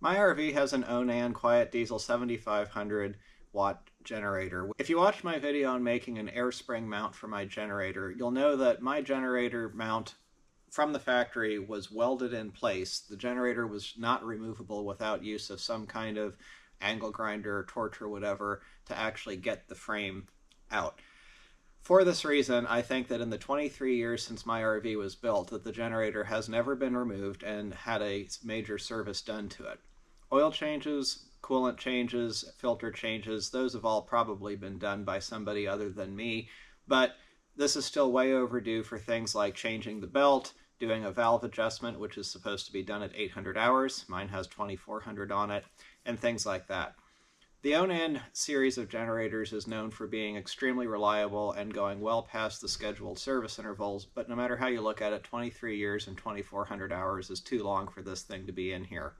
My RV has an Onan Quietdiesel 7500 watt generator. If you watched my video on making an air spring mount for my generator, you'll know that my generator mount from the factory was welded in place. The generator was not removable without use of some kind of angle grinder, torch, or whatever to actually get the frame out. For this reason, I think that in the 23 years since my RV was built, that the generator has never been removed and had a major service done to it. Oil changes, coolant changes, filter changes, those have all probably been done by somebody other than me, but this is still way overdue for things like changing the belt, doing a valve adjustment, which is supposed to be done at 800 hours. Mine has 2400 on it, and things like that. The Onan series of generators is known for being extremely reliable and going well past the scheduled service intervals, but no matter how you look at it, 23 years and 2400 hours is too long for this thing to be in here.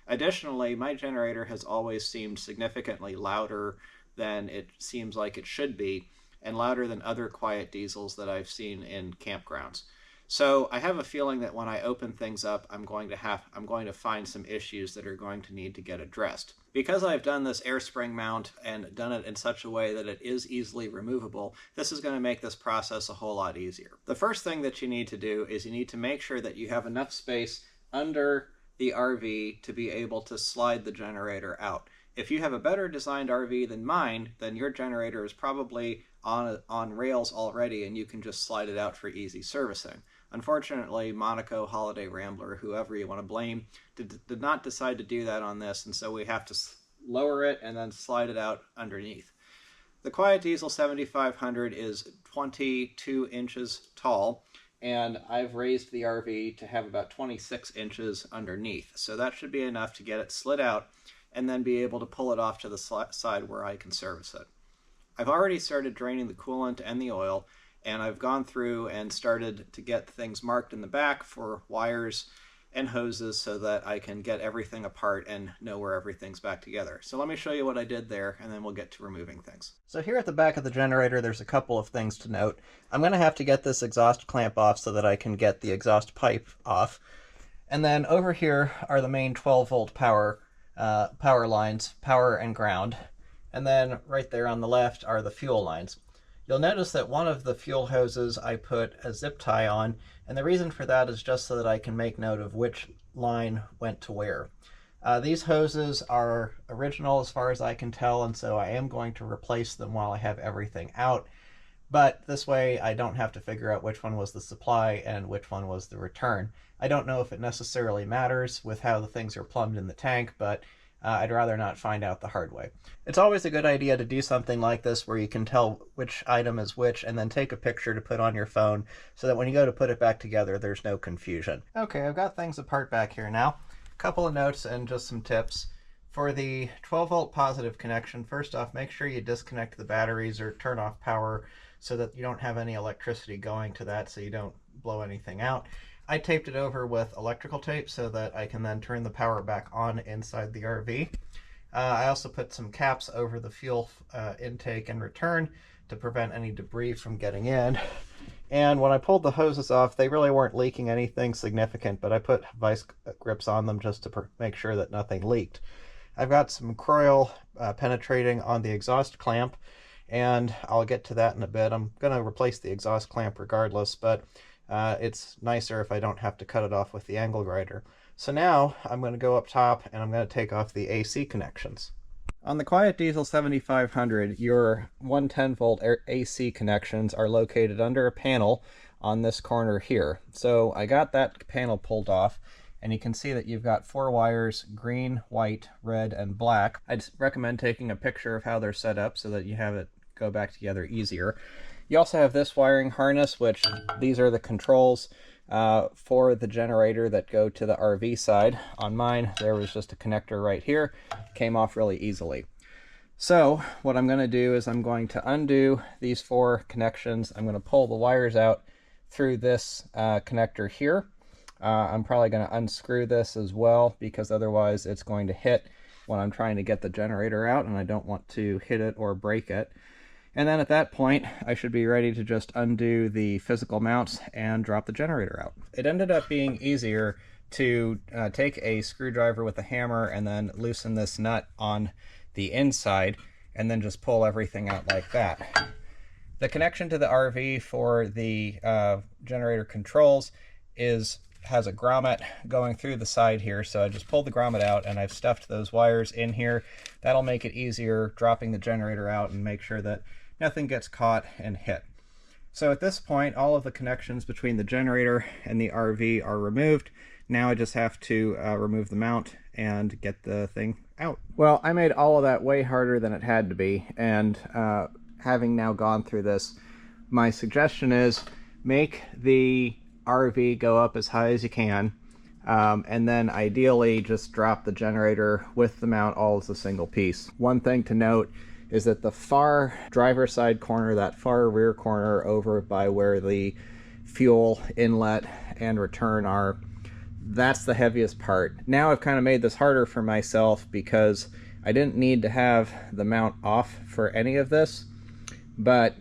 Additionally, my generator has always seemed significantly louder than it seems like it should be, and louder than other Quietdiesels that I've seen in campgrounds. So I have a feeling that when I open things up, I'm going to find some issues that are going to need to get addressed. Because I've done this air spring mount and done it in such a way that it is easily removable, this is going to make this process a whole lot easier. The first thing that you need to do is you need to make sure that you have enough space under the RV to be able to slide the generator out. If you have a better designed RV than mine, then your generator is probably on rails already and you can just slide it out for easy servicing. Unfortunately, Monaco, Holiday Rambler, whoever you want to blame, did not decide to do that on this, and so we have to lower it and then slide it out underneath. The Quietdiesel 7500 is 22 inches tall, and I've raised the RV to have about 26 inches underneath. So that should be enough to get it slid out and then be able to pull it off to the side where I can service it. I've already started draining the coolant and the oil, and I've gone through and started to get things marked in the back for wires and hoses so that I can get everything apart and know where everything's back together. So let me show you what I did there, and then we'll get to removing things. So here at the back of the generator, there's a couple of things to note. I'm going to have to get this exhaust clamp off so that I can get the exhaust pipe off. And then over here are the main 12-volt power lines, power and ground. And then right there on the left are the fuel lines. You'll notice that one of the fuel hoses I put a zip tie on, and the reason for that is just so that I can make note of which line went to where. These hoses are original as far as I can tell, and so I am going to replace them while I have everything out. But this way I don't have to figure out which one was the supply and which one was the return. I don't know if it necessarily matters with how the things are plumbed in the tank, but I'd rather not find out the hard way. It's always a good idea to do something like this where you can tell which item is which and then take a picture to put on your phone so that when you go to put it back together, there's no confusion. Okay, I've got things apart back here now. A couple of notes and just some tips. For the 12-volt positive connection, first off, make sure you disconnect the batteries or turn off power so that you don't have any electricity going to that so you don't blow anything out. I taped it over with electrical tape so that I can then turn the power back on inside the RV. I also put some caps over the fuel intake and return to prevent any debris from getting in. And when I pulled the hoses off, they really weren't leaking anything significant, but I put vice grips on them just to make sure that nothing leaked. I've got some coil penetrating on the exhaust clamp, and I'll get to that in a bit. I'm going to replace the exhaust clamp regardless, but it's nicer if I don't have to cut it off with the angle grinder. So now I'm going to go up top and I'm going to take off the AC connections. On the Quietdiesel 7500, your 110-volt AC connections are located under a panel on this corner here. So I got that panel pulled off, and you can see that you've got 4 wires, green, white, red, and black. I'd recommend taking a picture of how they're set up so that you have it go back together easier. You also have this wiring harness, which these are the controls for the generator that go to the RV side. On mine, there was just a connector right here. Came off really easily. So what I'm going to do is I'm going to undo these 4 connections. I'm going to pull the wires out through this connector here. I'm probably going to unscrew this as well because otherwise it's going to hit when I'm trying to get the generator out, and I don't want to hit it or break it. And then at that point, I should be ready to just undo the physical mounts and drop the generator out. It ended up being easier to take a screwdriver with a hammer and then loosen this nut on the inside, and then just pull everything out like that. The connection to the RV for the generator controls has a grommet going through the side here, so I just pulled the grommet out and I've stuffed those wires in here. That'll make it easier dropping the generator out and make sure that nothing gets caught and hit. So at this point, all of the connections between the generator and the RV are removed. Now I just have to remove the mount and get the thing out. Well, I made all of that way harder than it had to be, and having now gone through this, my suggestion is make the RV go up as high as you can, and then ideally just drop the generator with the mount all as a single piece. One thing to note is that the far driver's side corner, that far rear corner over by where the fuel inlet and return are, that's the heaviest part. Now I've kind of made this harder for myself because I didn't need to have the mount off for any of this, but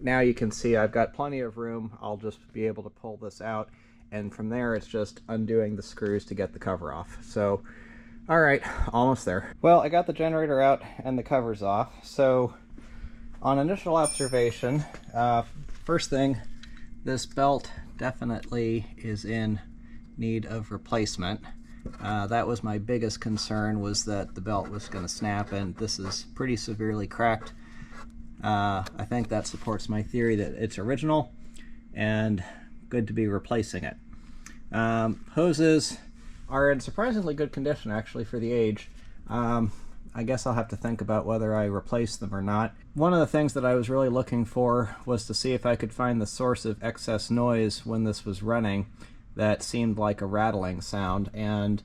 now you can see I've got plenty of room. I'll just be able to pull this out, and from there it's just undoing the screws to get the cover off. So, all right, almost there. Well, I got the generator out and the covers off. So on initial observation, first thing, this belt definitely is in need of replacement. That was my biggest concern, was that the belt was going to snap, and this is pretty severely cracked. I think that supports my theory that it's original and good to be replacing it. Hoses are in surprisingly good condition actually for the age. I guess I'll have to think about whether I replace them or not. One of the things that I was really looking for was to see if I could find the source of excess noise when this was running that seemed like a rattling sound, and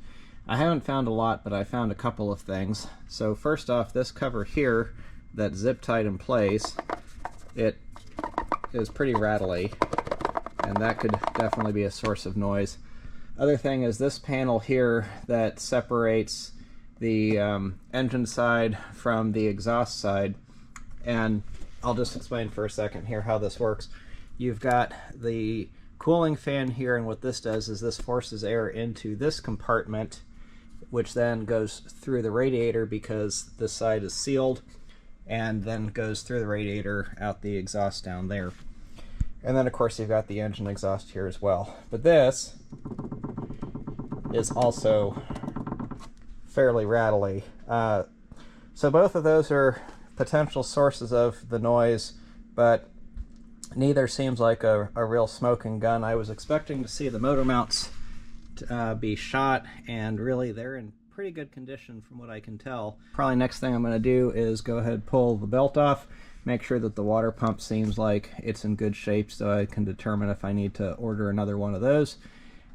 I haven't found a lot, but I found a couple of things. So first off, this cover here that zip tied in place, it is pretty rattly, and that could definitely be a source of noise. Other thing is this panel here that separates the engine side from the exhaust side, and I'll just explain for a second here how this works. You've got the cooling fan here, and what this does is this forces air into this compartment, which then goes through the radiator because this side is sealed, and then goes through the radiator out the exhaust down there. And then of course you've got the engine exhaust here as well. But this is also fairly rattly. So both of those are potential sources of the noise, but neither seems like a real smoking gun. I was expecting to see the motor mounts be shot, and really they're in pretty good condition from what I can tell. Probably next thing I'm going to do is go ahead and pull the belt off, make sure that the water pump seems like it's in good shape so I can determine if I need to order another one of those,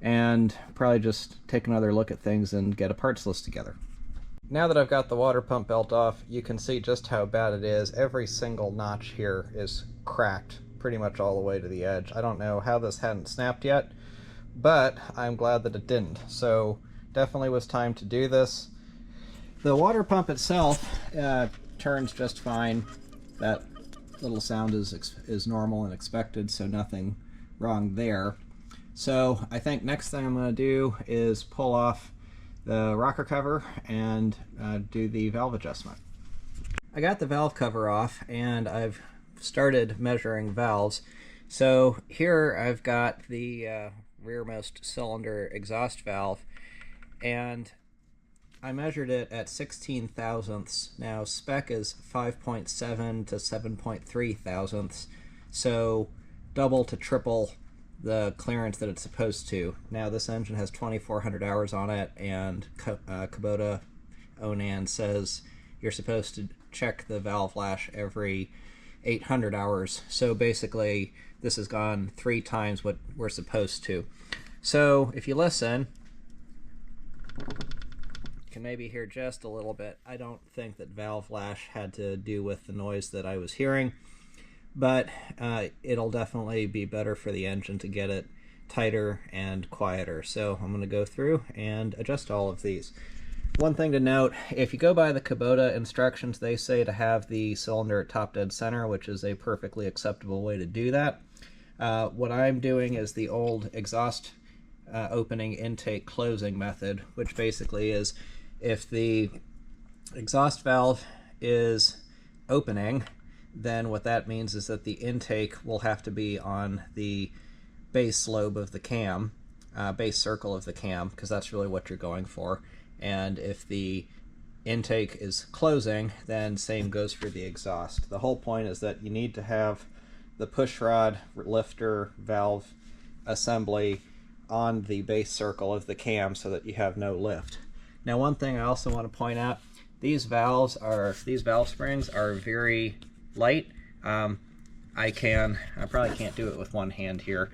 and probably just take another look at things and get a parts list together. Now that I've got the water pump belt off, you can see just how bad it is. Every single notch here is cracked pretty much all the way to the edge. I don't know how this hadn't snapped yet, but I'm glad that it didn't. So definitely was time to do this. The water pump itself turns just fine. That little sound is normal and expected, so nothing wrong there. So I think next thing I'm going to do is pull off the rocker cover and do the valve adjustment. I got the valve cover off and I've started measuring valves. So here I've got the rearmost cylinder exhaust valve, and I measured it at 16 thousandths. Now spec is 5.7 to 7.3 thousandths, so double to triple the clearance that it's supposed to. Now this engine has 2,400 hours on it, and Kubota Onan says you're supposed to check the valve lash every 800 hours. So basically this has gone 3 times what we're supposed to. So if you listen, you can maybe hear just a little bit. I don't think that valve lash had to do with the noise that I was hearing, but it'll definitely be better for the engine to get it tighter and quieter. So I'm going to go through and adjust all of these. One thing to note, if you go by the Kubota instructions, they say to have the cylinder at top dead center, which is a perfectly acceptable way to do that. What I'm doing is the old exhaust opening intake closing method, which basically is if the exhaust valve is opening, then what that means is that the intake will have to be on the base lobe of the cam, base circle of the cam, because that's really what you're going for. And if the intake is closing, then same goes for the exhaust. The whole point is that you need to have the pushrod lifter valve assembly on the base circle of the cam so that you have no lift. Now, one thing I also want to point out, these valve springs are very light. I probably can't do it with one hand here.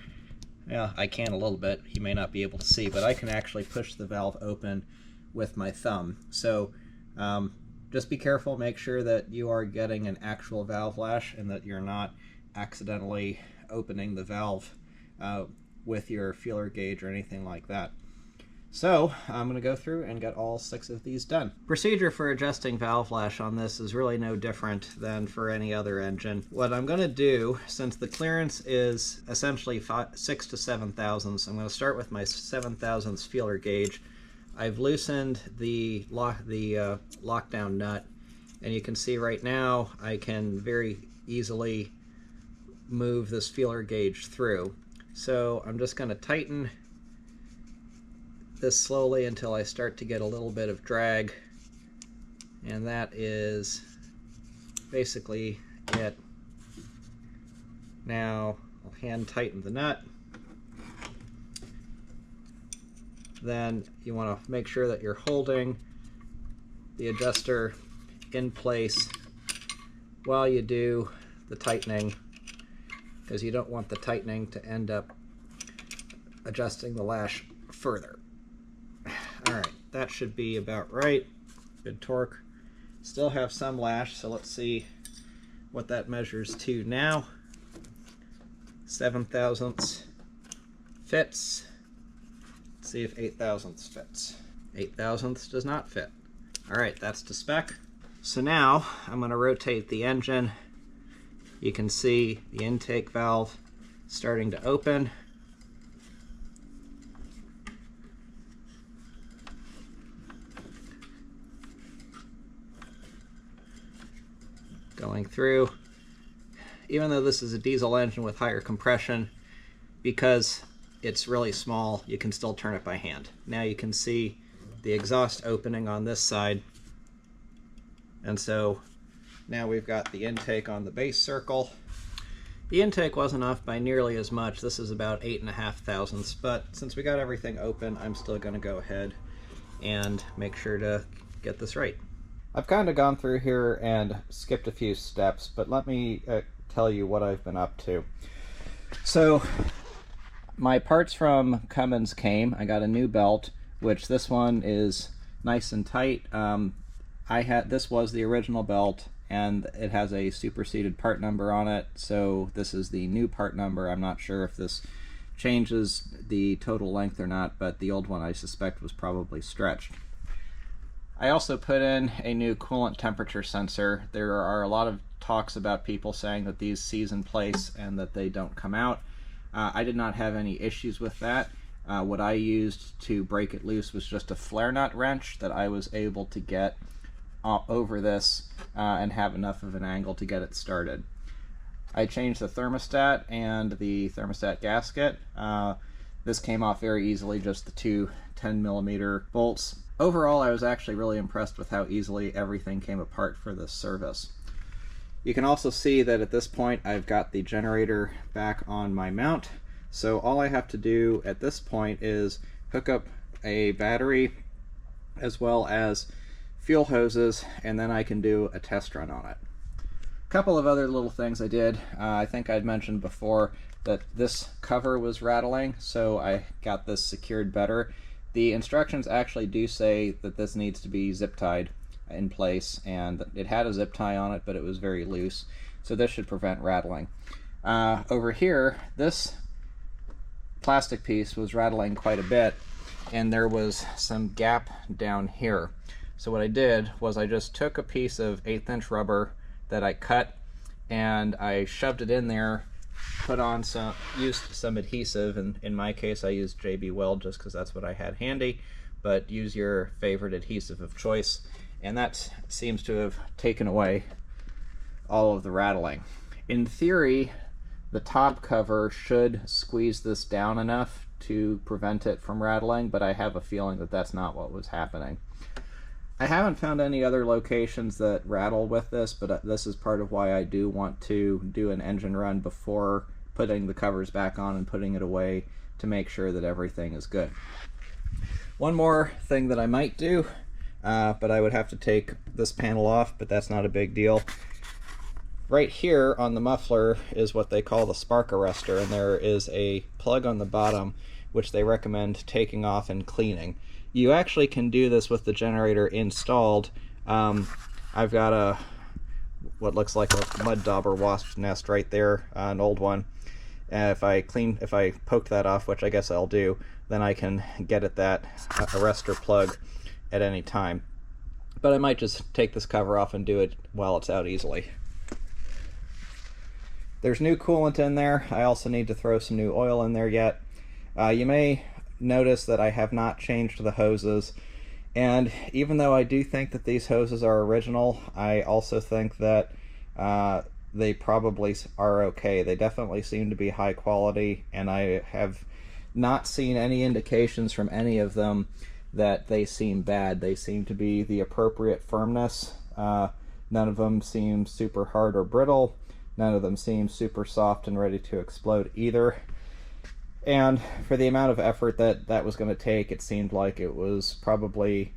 Yeah, I can a little bit. You may not be able to see, but I can actually push the valve open with my thumb. So just be careful, make sure that you are getting an actual valve lash and that you're not accidentally opening the valve with your feeler gauge or anything like that. So I'm going to go through and get all 6 of these done. Procedure for adjusting valve lash on this is really no different than for any other engine. What I'm going to do, since the clearance is essentially 6 to 7 thousandths, I'm going to start with my 7 thousandths feeler gauge. I've loosened the lockdown nut, and you can see right now I can very easily move this feeler gauge through. So I'm just going to tighten this slowly until I start to get a little bit of drag, and that is basically it. Now I'll hand tighten the nut. Then you want to make sure that you're holding the adjuster in place while you do the tightening, because you don't want the tightening to end up adjusting the lash further. Alright, that should be about right. Good torque. Still have some lash, so let's see what that measures to now. 7 thousandths fits. Let's see if 8 thousandths fits. 8 thousandths does not fit. Alright, that's to spec. So now I'm going to rotate the engine. You can see the intake valve starting to open. Going through. Even though this is a diesel engine with higher compression, because it's really small, you can still turn it by hand. Now you can see the exhaust opening on this side, and so now we've got the intake on the base circle. The intake wasn't off by nearly as much. This is about 8.5 thousandths, but since we got everything open, I'm still going to go ahead and make sure to get this right. I've kind of gone through here and skipped a few steps, but let me tell you what I've been up to. So my parts from Cummins came. I got a new belt, which this one is nice and tight. This was the original belt, and it has a superseded part number on it, so this is the new part number. I'm not sure if this changes the total length or not, but the old one I suspect was probably stretched. I also put in a new coolant temperature sensor. There are a lot of talks about people saying that these seize in place and that they don't come out. I did not have any issues with that. What I used to break it loose was just a flare nut wrench that I was able to get over this and have enough of an angle to get it started. I changed the thermostat and the thermostat gasket. This came off very easily, just the two 10mm bolts. Overall, I was actually really impressed with how easily everything came apart for this service. You can also see that at this point I've got the generator back on my mount, so all I have to do at this point is hook up a battery as well as fuel hoses, and then I can do a test run on it. A couple of other little things I did. I think I'd mentioned before that this cover was rattling, so I got this secured better. The instructions actually do say that this needs to be zip tied in place, and it had a zip tie on it, but it was very loose, so this should prevent rattling. Over here, this plastic piece was rattling quite a bit, and there was some gap down here. So what I did was I just took a piece of 1/8 inch rubber that I cut, and I shoved it in there used some adhesive, and in my case I used JB Weld just because that's what I had handy, but use your favorite adhesive of choice, and that seems to have taken away all of the rattling. In theory, the top cover should squeeze this down enough to prevent it from rattling, but I have a feeling that that's not what was happening. I haven't found any other locations that rattle with this, but this is part of why I do want to do an engine run before putting the covers back on and putting it away to make sure that everything is good. One more thing that I might do, but I would have to take this panel off, but that's not a big deal. Right here on the muffler is what they call the spark arrestor, and there is a plug on the bottom which they recommend taking off and cleaning. You actually can do this with the generator installed. I've got what looks like a mud dauber wasp nest right there, an old one. If I poke that off, which I guess I'll do, then I can get at that arrestor plug at any time. But I might just take this cover off and do it while it's out easily. There's new coolant in there. I also need to throw some new oil in there yet. You may notice that I have not changed the hoses, and even though I do think that these hoses are original, I also think that they probably are okay. They definitely seem to be high quality, and I have not seen any indications from any of them that they seem bad. They seem to be the appropriate firmness. None of them seem super hard or brittle. None of them seem super soft and ready to explode either. And for the amount of effort that was going to take, it seemed like it was probably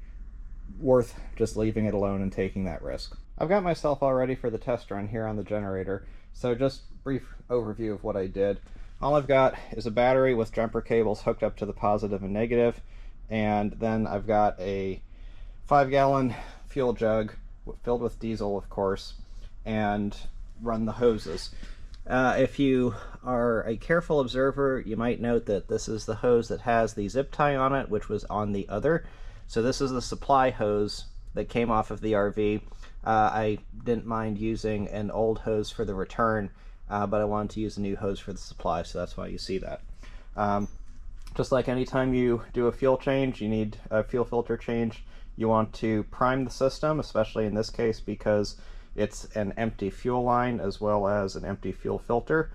worth just leaving it alone and taking that risk. I've got myself all ready for the test run here on the generator, so just brief overview of what I did. All I've got is a battery with jumper cables hooked up to the positive and negative, and then I've got a 5-gallon fuel jug filled with diesel, of course, and run the hoses. If you are a careful observer, you might note that this is the hose that has the zip tie on it, which was on the other. So this is the supply hose that came off of the RV. I didn't mind using an old hose for the return, but I wanted to use a new hose for the supply, so that's why you see that. Just like anytime you do a fuel change, you need a fuel filter change, you want to prime the system, especially in this case because it's an empty fuel line as well as an empty fuel filter.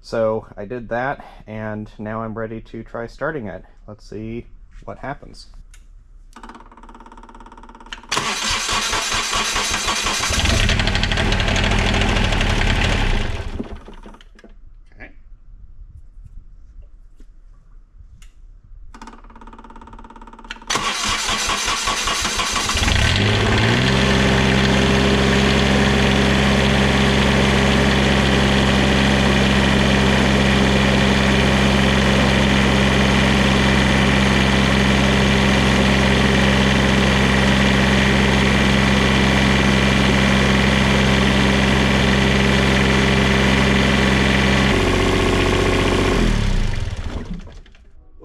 So I did that, and now I'm ready to try starting it. Let's see what happens.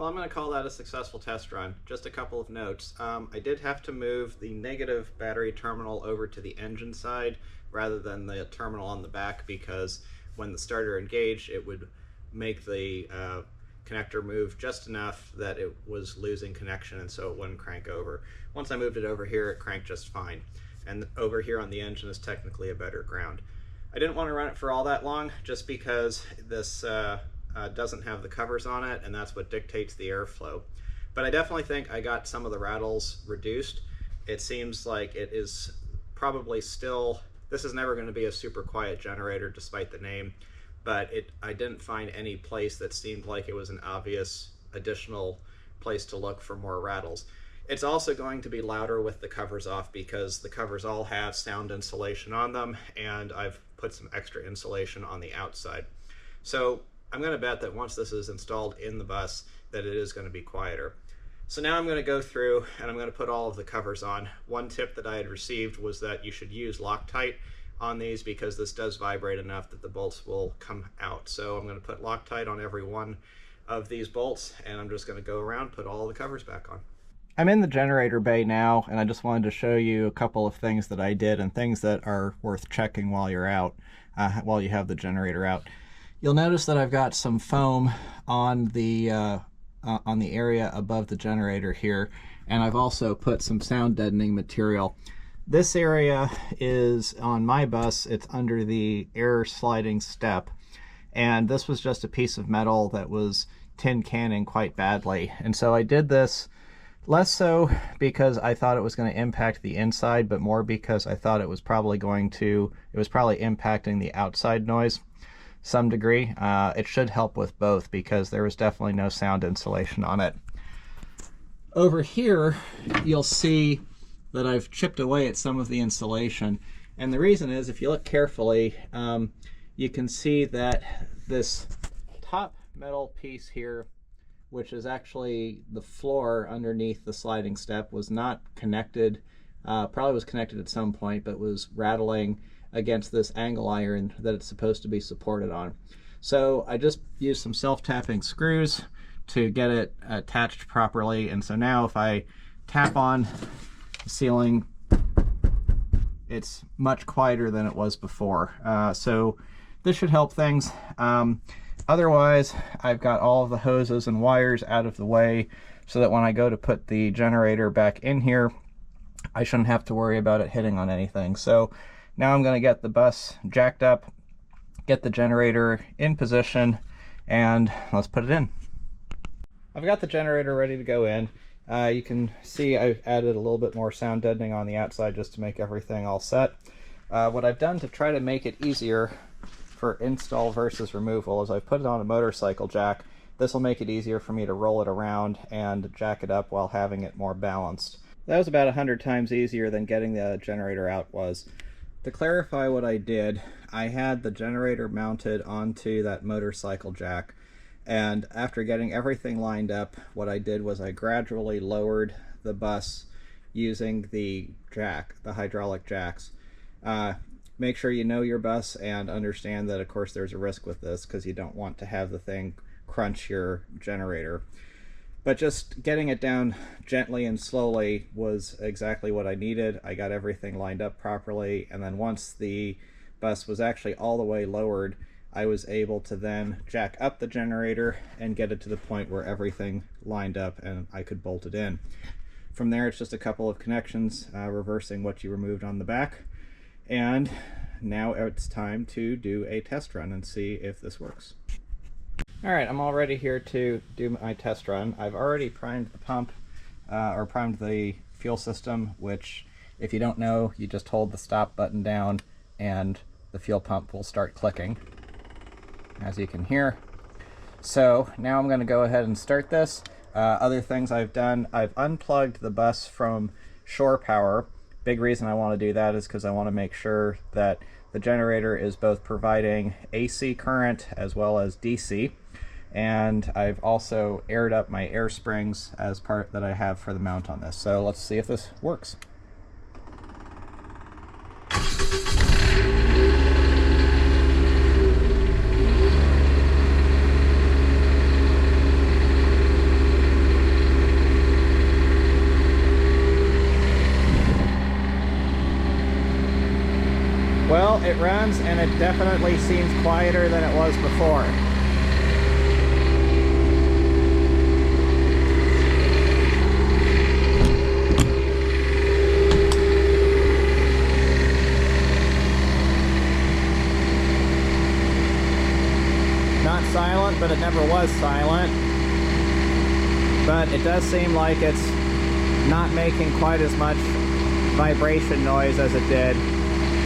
I'm going to call that a successful test run. Just a couple of notes. I did have to move the negative battery terminal over to the engine side rather than the terminal on the back, because when the starter engaged, it would make the connector move just enough that it was losing connection, and so it wouldn't crank over. Once I moved it over here, it cranked just fine. And over here on the engine is technically a better ground. I didn't want to run it for all that long just because this doesn't have the covers on it, and that's what dictates the airflow. But I definitely think I got some of the rattles reduced. It seems like it is probably still, this is never going to be a super quiet generator despite the name, but I didn't find any place that seemed like it was an obvious additional place to look for more rattles. It's also going to be louder with the covers off because the covers all have sound insulation on them, and I've put some extra insulation on the outside. So I'm going to bet that once this is installed in the bus that it is going to be quieter. So now I'm going to go through and I'm going to put all of the covers on. One tip that I had received was that you should use Loctite on these because this does vibrate enough that the bolts will come out. So I'm going to put Loctite on every one of these bolts, and I'm just going to go around, put all the covers back on. I'm in the generator bay now, and I just wanted to show you a couple of things that I did and things that are worth checking while you're out, while you have the generator out. You'll notice that I've got some foam on the area above the generator here, and I've also put some sound deadening material. This area is, on my bus, it's under the air sliding step, and this was just a piece of metal that was tin canning quite badly. And so I did this less so because I thought it was going to impact the inside, but more because I thought it was probably impacting the outside noise some degree. It should help with both because there was definitely no sound insulation on it. Over here, you'll see that I've chipped away at some of the insulation. And the reason is, if you look carefully, you can see that this top metal piece here, which is actually the floor underneath the sliding step, was not connected, probably was connected at some point, but was rattling against this angle iron that it's supposed to be supported on. So I just used some self-tapping screws to get it attached properly, and so now if I tap on the ceiling, it's much quieter than it was before. So this should help things. Otherwise, I've got all of the hoses and wires out of the way so that when I go to put the generator back in here, I shouldn't have to worry about it hitting on anything. So now I'm going to get the bus jacked up, get the generator in position, and let's put it in. I've got the generator ready to go in. You can see I've added a little bit more sound deadening on the outside just to make everything all set. What I've done to try to make it easier for install versus removal is I've put it on a motorcycle jack. This will make it easier for me to roll it around and jack it up while having it more balanced. That was about 100 times easier than getting the generator out was. To clarify what I did, I had the generator mounted onto that motorcycle jack, and after getting everything lined up, what I did was I gradually lowered the bus using the jack, the hydraulic jacks. Make sure you know your bus and understand that, of course, there's a risk with this because you don't want to have the thing crunch your generator. But just getting it down gently and slowly was exactly what I needed. I got everything lined up properly, and then once the bus was actually all the way lowered, I was able to then jack up the generator and get it to the point where everything lined up and I could bolt it in. From there, it's just a couple of connections, reversing what you removed on the back. And now it's time to do a test run and see if this works. Alright, I'm all ready here to do my test run. I've already primed the pump, or primed the fuel system, which, if you don't know, you just hold the stop button down and the fuel pump will start clicking, as you can hear. So now I'm going to go ahead and start this. Other things I've done, I've unplugged the bus from shore power. Big reason I want to do that is because I want to make sure that the generator is both providing AC current as well as DC. And I've also aired up my air springs as part that I have for the mount on this. So let's see if this works. Well, it runs, and it definitely seems quieter than it was before. Not silent, but it never was silent. But it does seem like it's not making quite as much vibration noise as it did.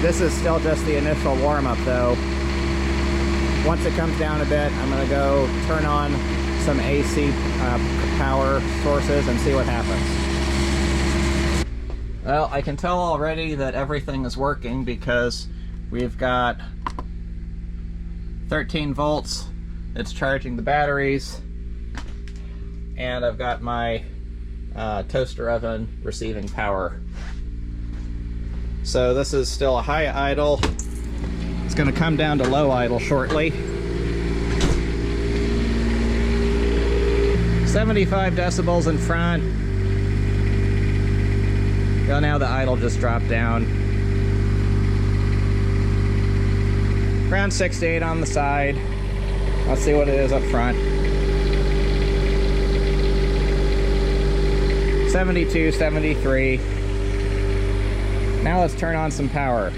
This is still just the initial warm-up though. Once it comes down a bit, I'm going to go turn on some AC power sources and see what happens. Well, I can tell already that everything is working because we've got 13 volts. It's charging the batteries, and I've got my toaster oven receiving power. So this is still a high idle. It's going to come down to low idle shortly. 75 decibels in front. Well, now the idle just dropped down. Around 6 to 8 on the side. Let's see what it is up front. 72, 73. Now let's turn on some power.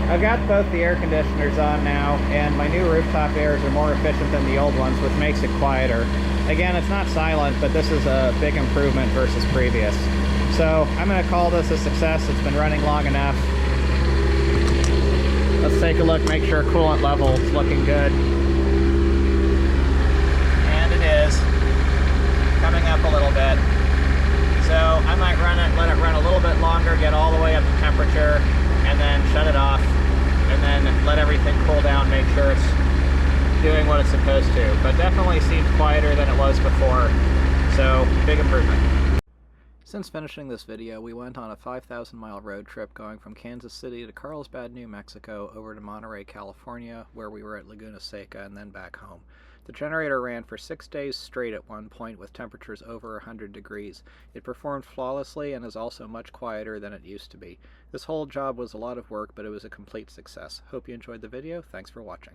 I've got both the air conditioners on now, and my new rooftop airs are more efficient than the old ones, which makes it quieter. Again, it's not silent, but this is a big improvement versus previous. So I'm going to call this a success. It's been running long enough. Let's take a look, make sure coolant level is looking good. And it is. Coming up a little bit. So I might run it, let it run a little bit longer, get all the way up to temperature, and then shut it off, and then let everything cool down, make sure it's doing what it's supposed to. But definitely seems quieter than it was before, so big improvement. Since finishing this video, we went on a 5,000-mile road trip going from Kansas City to Carlsbad, New Mexico, over to Monterey, California, where we were at Laguna Seca, and then back home. The generator ran for 6 days straight at one point with temperatures over 100 degrees. It performed flawlessly and is also much quieter than it used to be. This whole job was a lot of work, but it was a complete success. Hope you enjoyed the video. Thanks for watching.